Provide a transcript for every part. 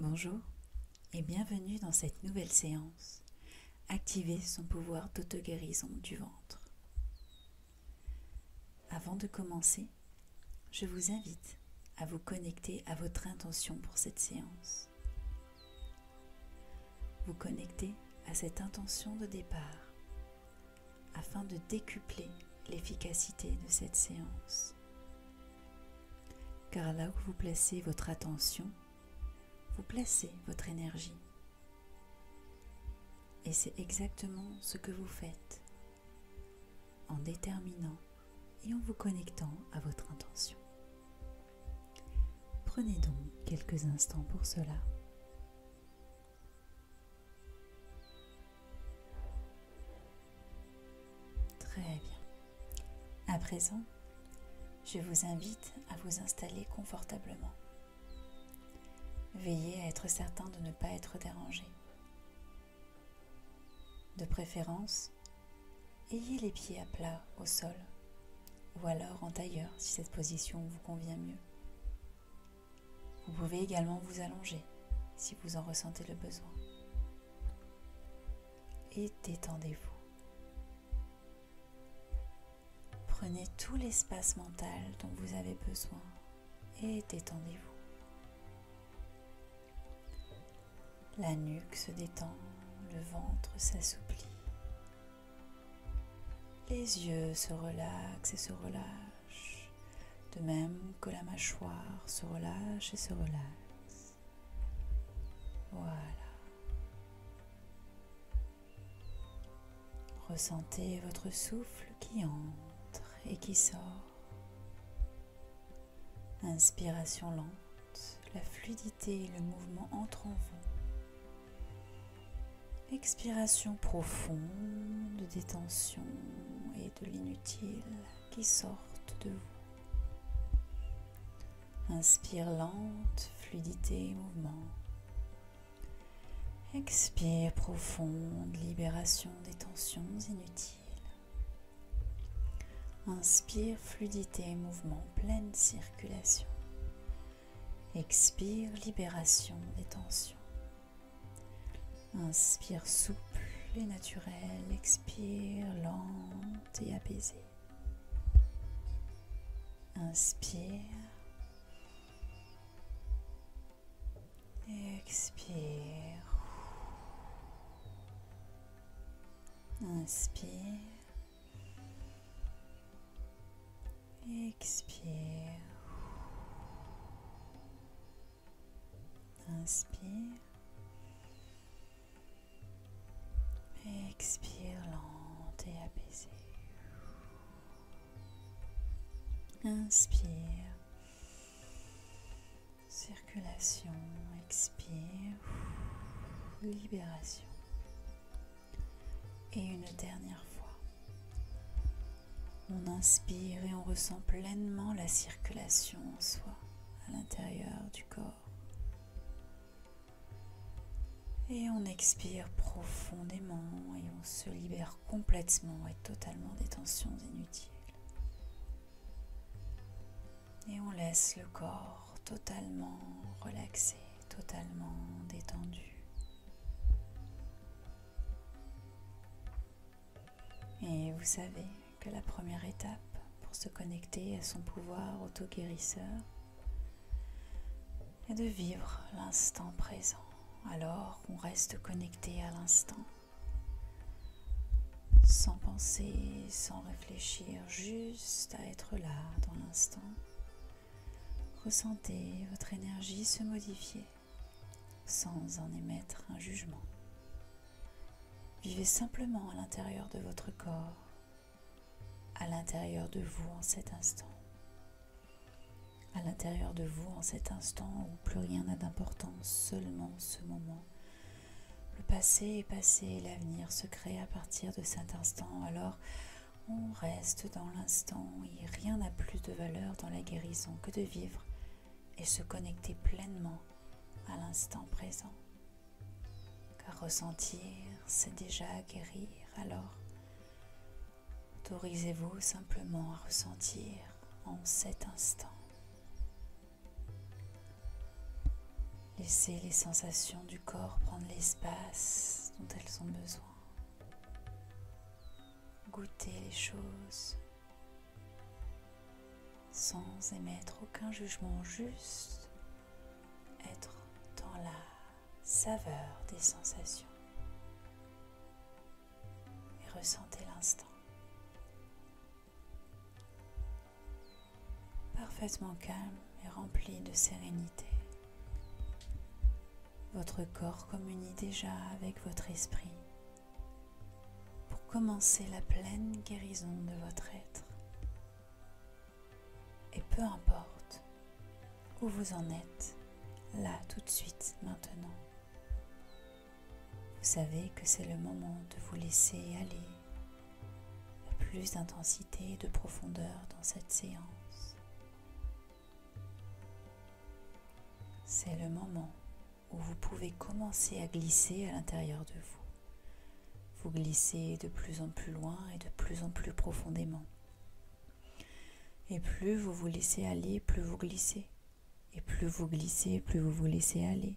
Bonjour et bienvenue dans cette nouvelle séance. Activez son pouvoir d'auto-guérison du ventre. Avant de commencer, je vous invite à vous connecter à votre intention pour cette séance. Vous connectez à cette intention de départ afin de décupler l'efficacité de cette séance. Car là où vous placez votre attention, vous placez votre énergie. Et c'est exactement ce que vous faites en déterminant et en vous connectant à votre intention. Prenez donc quelques instants pour cela. Très bien. À présent, je vous invite à vous installer confortablement. Veillez à être certain de ne pas être dérangé. De préférence, ayez les pieds à plat au sol ou alors en tailleur si cette position vous convient mieux. Vous pouvez également vous allonger si vous en ressentez le besoin. Et détendez-vous. Prenez tout l'espace mental dont vous avez besoin et détendez-vous. La nuque se détend, le ventre s'assouplit. Les yeux se relaxent et se relâchent, de même que la mâchoire se relâche et se relaxe. Voilà. Ressentez votre souffle qui entre et qui sort. Inspiration lente, la fluidité et le mouvement entrent en vous. Expiration profonde de détention et de l'inutile qui sortent de vous. Inspire lente, fluidité et mouvement. Expire profonde, libération des tensions inutiles. Inspire fluidité et mouvement, pleine circulation. Expire libération des tensions. Inspire souple et naturel, expire lente et apaisée. Inspire, expire. Inspire, expire. Inspire. Expire lente et apaisée. Inspire. Circulation. Expire. Libération. Et une dernière fois. On inspire et on ressent pleinement la circulation en soi, à l'intérieur du corps. Et on expire profondément et on se libère complètement et totalement des tensions inutiles. Et on laisse le corps totalement relaxé, totalement détendu. Et vous savez que la première étape pour se connecter à son pouvoir auto-guérisseur est de vivre l'instant présent. Alors qu'on reste connecté à l'instant, sans penser, sans réfléchir, juste à être là dans l'instant. Ressentez votre énergie se modifier sans en émettre un jugement. Vivez simplement à l'intérieur de votre corps, à l'intérieur de vous en cet instant. À l'intérieur de vous en cet instant où plus rien n'a d'importance, seulement ce moment. Le passé est passé et l'avenir se crée à partir de cet instant. Alors on reste dans l'instant et rien n'a plus de valeur dans la guérison que de vivre et se connecter pleinement à l'instant présent. Car ressentir, c'est déjà guérir. Alors autorisez-vous simplement à ressentir en cet instant. Laissez les sensations du corps prendre l'espace dont elles ont besoin. Goûtez les choses sans émettre aucun jugement, juste être dans la saveur des sensations et ressentez l'instant. Parfaitement calme et rempli de sérénité. Votre corps communie déjà avec votre esprit pour commencer la pleine guérison de votre être. Et peu importe où vous en êtes, là tout de suite, maintenant, vous savez que c'est le moment de vous laisser aller à plus d'intensité et de profondeur dans cette séance. C'est le moment où vous pouvez commencer à glisser à l'intérieur de vous. Vous glissez de plus en plus loin et de plus en plus profondément. Et plus vous vous laissez aller, plus vous glissez. Et plus vous glissez, plus vous vous laissez aller.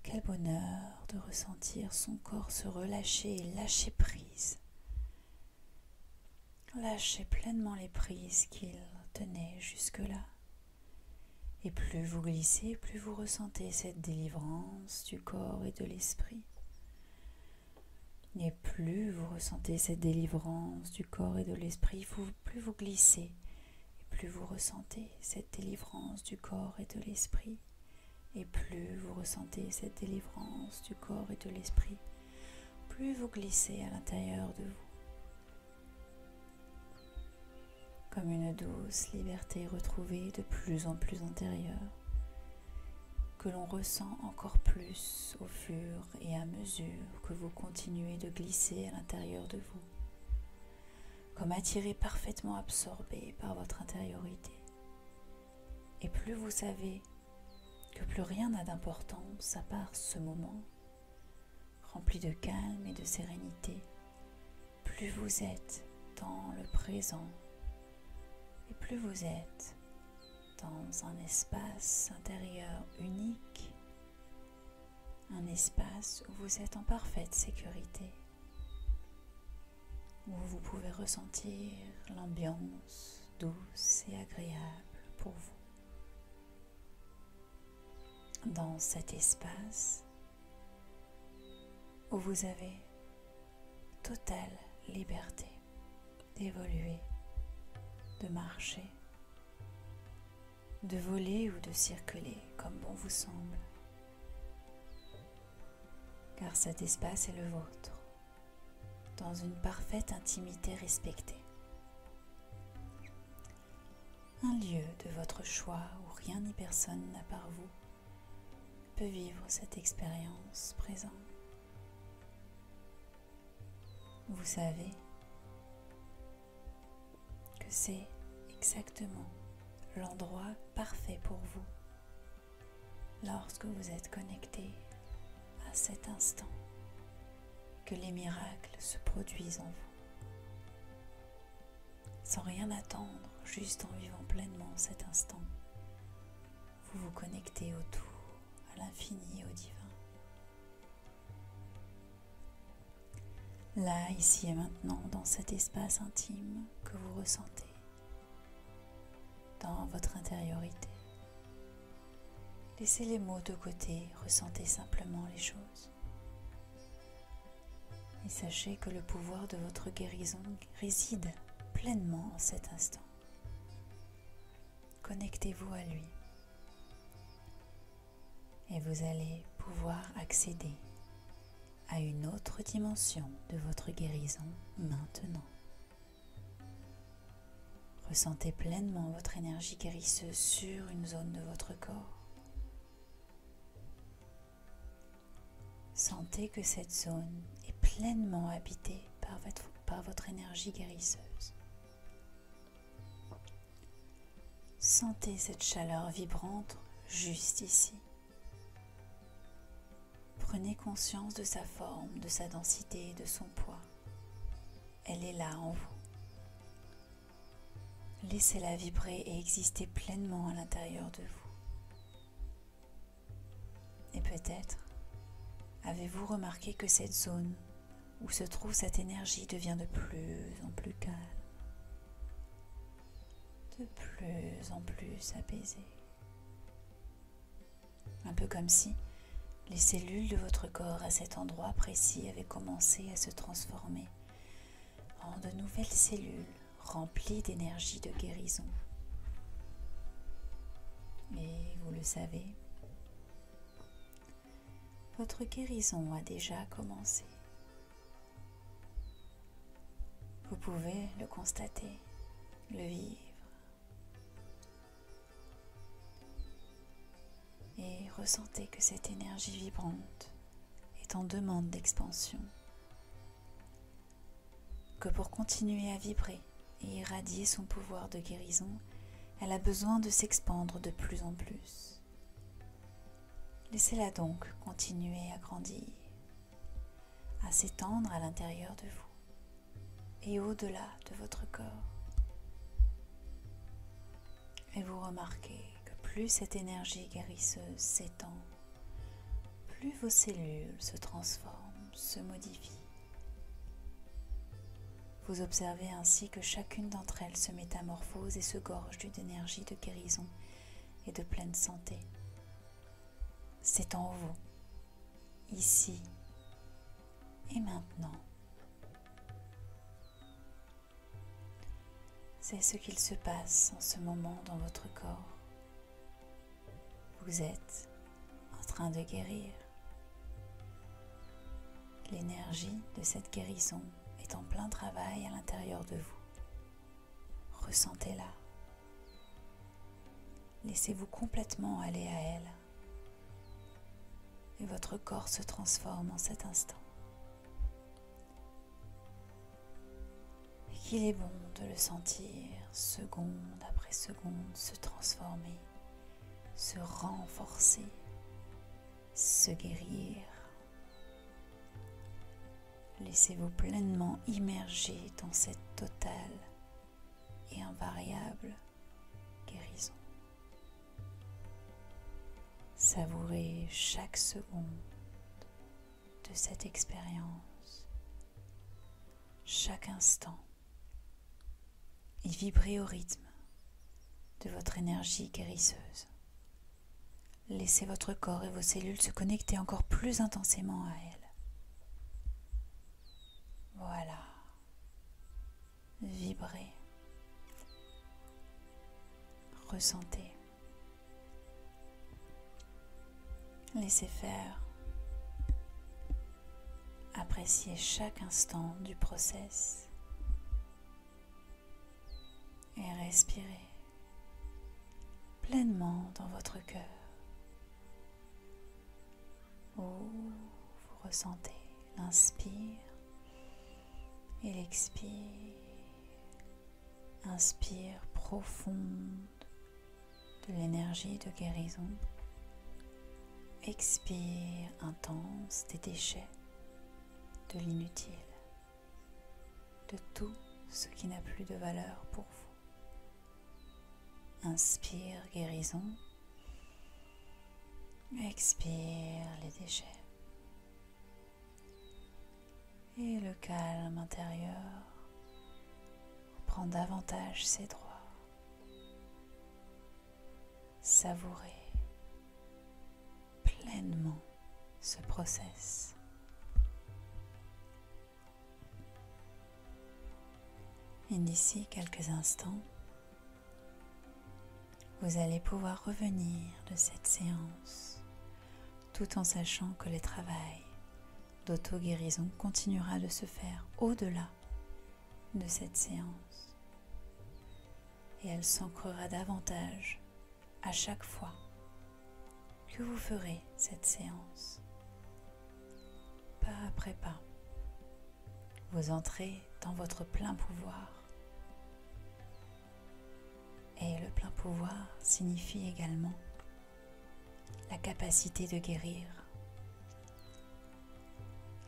Quel bonheur de ressentir son corps se relâcher et lâcher prise. Lâchez pleinement les prises qu'il tenait jusque-là. Et plus vous glissez, plus vous ressentez cette délivrance du corps et de l'esprit. Et plus vous ressentez cette délivrance du corps et de l'esprit, plus vous glissez, et plus vous ressentez cette délivrance du corps et de l'esprit, et plus vous ressentez cette délivrance du corps et de l'esprit, plus vous glissez à l'intérieur de vous. Comme une douce liberté retrouvée de plus en plus intérieure, que l'on ressent encore plus au fur et à mesure que vous continuez de glisser à l'intérieur de vous, comme attiré, parfaitement absorbé par votre intériorité. Et plus vous savez que plus rien n'a d'importance à part ce moment, rempli de calme et de sérénité, plus vous êtes dans le présent, et plus vous êtes dans un espace intérieur unique, un espace où vous êtes en parfaite sécurité, où vous pouvez ressentir l'ambiance douce et agréable pour vous. Dans cet espace où vous avez totale liberté d'évoluer, de marcher, de voler ou de circuler comme bon vous semble, car cet espace est le vôtre, dans une parfaite intimité respectée. Un lieu de votre choix où rien ni personne à part vous peut vivre cette expérience présente. Vous savez que c'est exactement l'endroit parfait pour vous lorsque vous êtes connecté à cet instant, que les miracles se produisent en vous. Sans rien attendre, juste en vivant pleinement cet instant, vous vous connectez au tout, à l'infini et au divin. Là, ici et maintenant, dans cet espace intime que vous ressentez, dans votre intériorité. Laissez les mots de côté, ressentez simplement les choses. Et sachez que le pouvoir de votre guérison réside pleinement en cet instant. Connectez-vous à lui. Et vous allez pouvoir accéder à une autre dimension de votre guérison maintenant. Ressentez pleinement votre énergie guérisseuse sur une zone de votre corps. Sentez que cette zone est pleinement habitée par votre énergie guérisseuse. Sentez cette chaleur vibrante juste ici. Prenez conscience de sa forme, de sa densité et de son poids. Elle est là en vous. Laissez-la vibrer et exister pleinement à l'intérieur de vous. Et peut-être avez-vous remarqué que cette zone où se trouve cette énergie devient de plus en plus calme, de plus en plus apaisée. Un peu comme si les cellules de votre corps à cet endroit précis avaient commencé à se transformer en de nouvelles cellules remplies d'énergie de guérison. Et vous le savez, votre guérison a déjà commencé. Vous pouvez le constater, le vivre et ressentez que cette énergie vibrante est en demande d'expansion, que pour continuer à vibrer et irradier son pouvoir de guérison, elle a besoin de s'expandre de plus en plus. Laissez-la donc continuer à grandir, à s'étendre à l'intérieur de vous et au-delà de votre corps. Et vous remarquez que plus cette énergie guérisseuse s'étend, plus vos cellules se transforment, se modifient. Vous observez ainsi que chacune d'entre elles se métamorphose et se gorge d'une énergie de guérison et de pleine santé. C'est en vous, ici et maintenant. C'est ce qu'il se passe en ce moment dans votre corps. Vous êtes en train de guérir. L'énergie de cette guérison est en plein travail à l'intérieur de vous. Ressentez-la. Laissez-vous complètement aller à elle. Et votre corps se transforme en cet instant. Et qu'il est bon de le sentir, seconde après seconde, se transformer, se renforcer, se guérir. Laissez-vous pleinement immerger dans cette totale et invariable guérison. Savourez chaque seconde de cette expérience, chaque instant, et vibrez au rythme de votre énergie guérisseuse. Laissez votre corps et vos cellules se connecter encore plus intensément à elle. Voilà. Vibrez. Ressentez. Laissez faire. Appréciez chaque instant du process. Et respirez pleinement dans votre cœur. Où vous ressentez l'inspire et l'expire. Inspire profonde de l'énergie de guérison. Expire intense des déchets, de l'inutile, de tout ce qui n'a plus de valeur pour vous. Inspire guérison. Expire les déchets. Et le calme intérieur prend davantage ses droits. Savourez pleinement ce process. Et d'ici quelques instants, vous allez pouvoir revenir de cette séance tout en sachant que le travail d'auto-guérison continuera de se faire au-delà de cette séance. Et elle s'ancrera davantage à chaque fois que vous ferez cette séance. Pas après pas, vous entrez dans votre plein pouvoir. Et le plein pouvoir signifie également la capacité de guérir.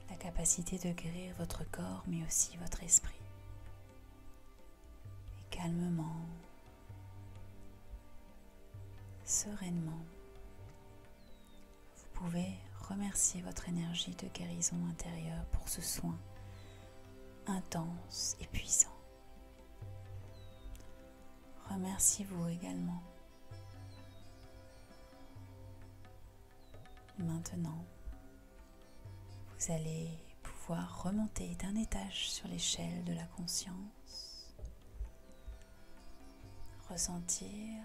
La capacité de guérir votre corps, mais aussi votre esprit. Et calmement, sereinement, vous pouvez remercier votre énergie de guérison intérieure pour ce soin intense et puissant. Remerciez-vous également. Maintenant, vous allez pouvoir remonter d'un étage sur l'échelle de la conscience, ressentir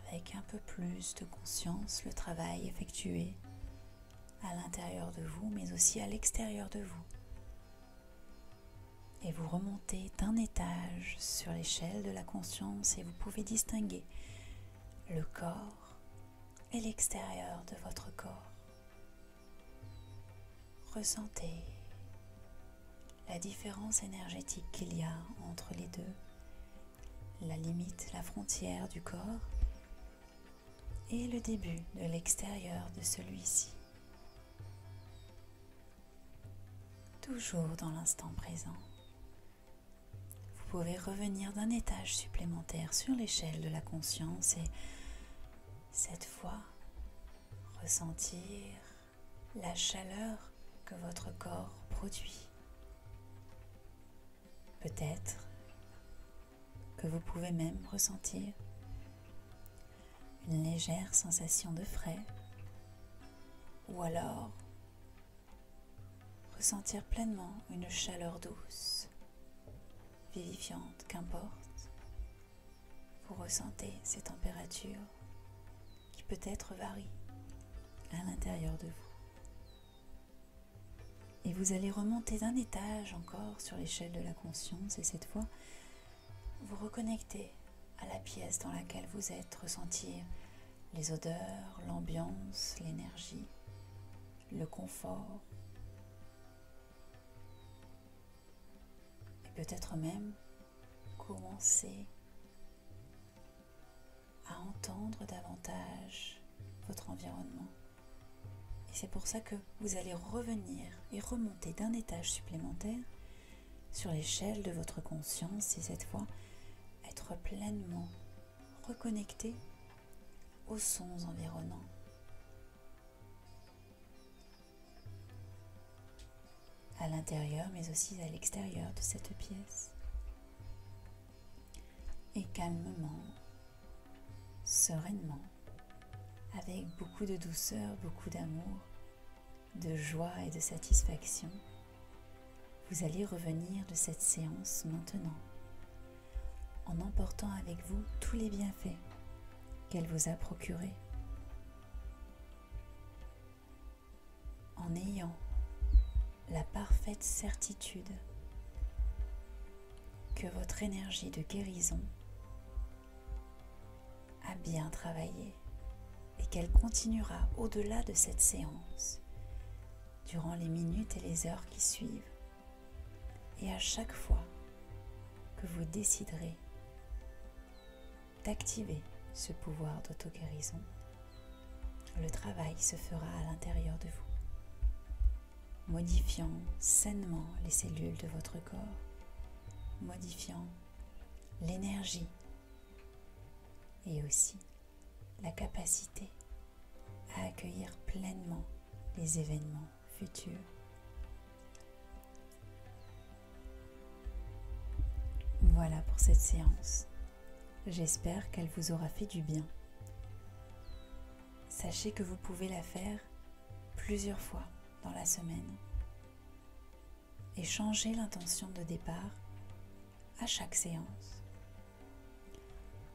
avec un peu plus de conscience le travail effectué à l'intérieur de vous, mais aussi à l'extérieur de vous. Et vous remontez d'un étage sur l'échelle de la conscience et vous pouvez distinguer le corps et l'extérieur de votre corps. Ressentez la différence énergétique qu'il y a entre les deux, la limite, la frontière du corps et le début de l'extérieur de celui-ci. Toujours dans l'instant présent. Vous pouvez revenir d'un étage supplémentaire sur l'échelle de la conscience et cette fois ressentir la chaleur que votre corps produit. Peut-être que vous pouvez même ressentir une légère sensation de frais ou alors ressentir pleinement une chaleur douce, vivifiante, qu'importe. Vous ressentez ces températures qui peut-être varient à l'intérieur de vous. Et vous allez remonter d'un étage encore sur l'échelle de la conscience et cette fois, vous reconnectez à la pièce dans laquelle vous êtes, ressentir les odeurs, l'ambiance, l'énergie, le confort. Et peut-être même commencer à entendre davantage votre environnement. Et c'est pour ça que vous allez revenir et remonter d'un étage supplémentaire sur l'échelle de votre conscience et cette fois être pleinement reconnecté aux sons environnants. À l'intérieur mais aussi à l'extérieur de cette pièce. Et calmement, sereinement, avec beaucoup de douceur, beaucoup d'amour, de joie et de satisfaction, vous allez revenir de cette séance maintenant, en emportant avec vous tous les bienfaits qu'elle vous a procurés, en ayant la parfaite certitude que votre énergie de guérison a bien travaillé et qu'elle continuera au-delà de cette séance, durant les minutes et les heures qui suivent. Et à chaque fois que vous déciderez d'activer ce pouvoir d'auto-guérison, le travail se fera à l'intérieur de vous, modifiant sainement les cellules de votre corps, modifiant l'énergie et aussi la capacité à accueillir pleinement les événements futurs. Voilà pour cette séance. J'espère qu'elle vous aura fait du bien. Sachez que vous pouvez la faire plusieurs fois dans la semaine et changer l'intention de départ à chaque séance.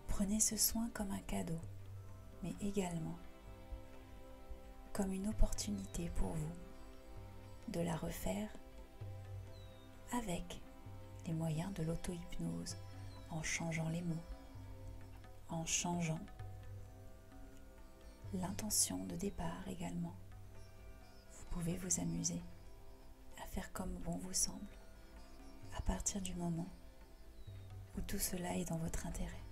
Prenez ce soin comme un cadeau, mais également comme une opportunité pour vous de la refaire avec les moyens de l'auto-hypnose, en changeant les mots, en changeant l'intention de départ également. Vous pouvez vous amuser à faire comme bon vous semble, à partir du moment où tout cela est dans votre intérêt.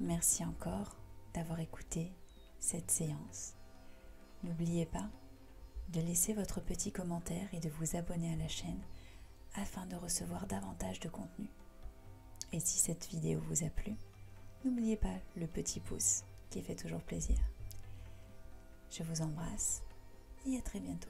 Merci encore d'avoir écouté cette séance. N'oubliez pas de laisser votre petit commentaire et de vous abonner à la chaîne afin de recevoir davantage de contenu. Et si cette vidéo vous a plu, n'oubliez pas le petit pouce qui fait toujours plaisir. Je vous embrasse et à très bientôt.